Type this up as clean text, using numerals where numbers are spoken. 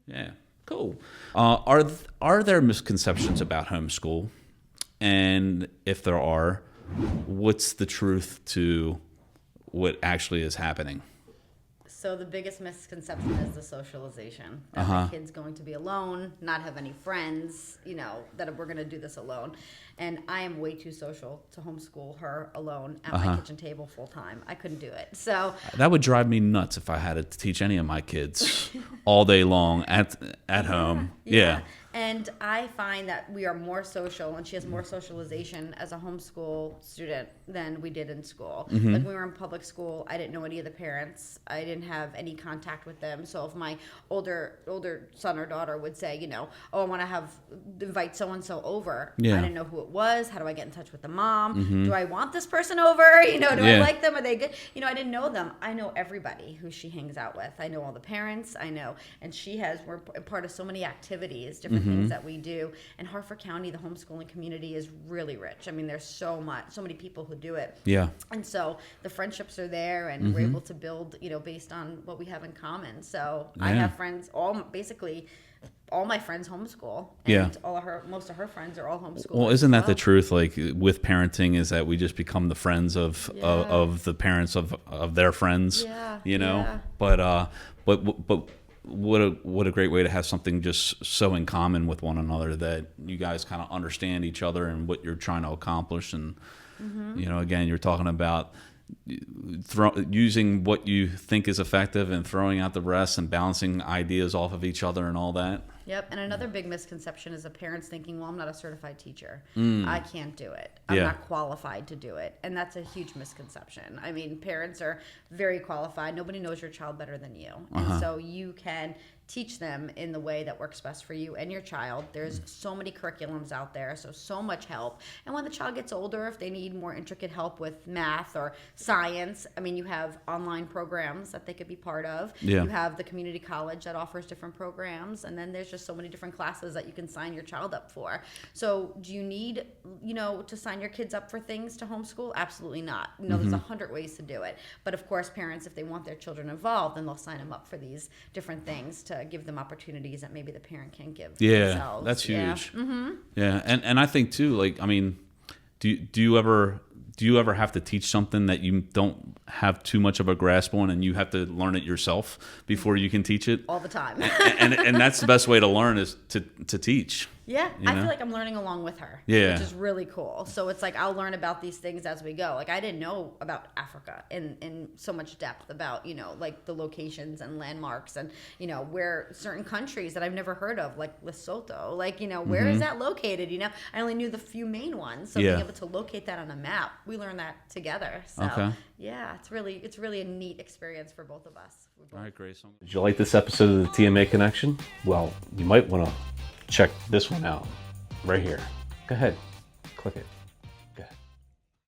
Yeah. Cool. Are there misconceptions about homeschool? And if there are, what's the truth to what actually is happening? So the biggest misconception is the socialization. That the kid's going to be alone, not have any friends, that we're going to do this alone. And I am way too social to homeschool her alone at my kitchen table full time. I couldn't do it. So that would drive me nuts if I had to teach any of my kids all day long at home. Yeah. And I find that we are more social, and she has more socialization as a homeschool student than we did in school. Like when we were in public school, I didn't know any of the parents. I didn't have any contact with them. So if my older son or daughter would say, I want to invite so-and-so over, I didn't know who it was. How do I get in touch with the mom? Do I want this person over? Do I like them? Are they good? I didn't know them. I know everybody who she hangs out with. I know all the parents. I know, and we're part of so many activities, different things that we do. And Hartford County, the homeschooling community is really rich. I mean, there's so many people who do it. Yeah. And so the friendships are there, and we're able to build, based on what we have in common. So I have friends, all my friends homeschool, and most of her friends are all homeschooled. Well, isn't that the truth? Like with parenting, is that we just become the friends of the parents of their friends. Yeah. But what a great way to have something just so in common with one another that you guys kind of understand each other and what you're trying to accomplish. And again, you're talking about using what you think is effective and throwing out the rest and bouncing ideas off of each other and all that. Yep. And another big misconception is the parents thinking, well, I'm not a certified teacher. I can't do it. I'm not qualified to do it. And that's a huge misconception. I mean, parents are very qualified. Nobody knows your child better than you. And so you can teach them in the way that works best for you and your child. There's so many curriculums out there, so much help. And when the child gets older, if they need more intricate help with math or science, I mean, you have online programs that they could be part of. Yeah. You have the community college that offers different programs, and then there's just so many different classes that you can sign your child up for. So do you need, to sign your kids up for things to homeschool? Absolutely not. There's 100 ways to do it. But of course, parents, if they want their children involved, then they'll sign them up for these different things to give them opportunities that maybe the parent can't give themselves. That's huge. Yeah. And I think too, like, I mean, do you ever have to teach something that you don't have too much of a grasp on, and you have to learn it yourself before you can teach it? All the time. and that's the best way to learn, is to teach. Yeah, I feel like I'm learning along with her, which is really cool. So it's like I'll learn about these things as we go. Like I didn't know about Africa in so much depth about, like the locations and landmarks and, where certain countries that I've never heard of, like Lesotho, like, where is that located? I only knew the few main ones. So being able to locate that on a map, we learned that together. So yeah, it's really a neat experience for both of us. All right, Grace. Did you like this episode of the TMA Connection? Well, you might want to check this one out right here. Go ahead, click it.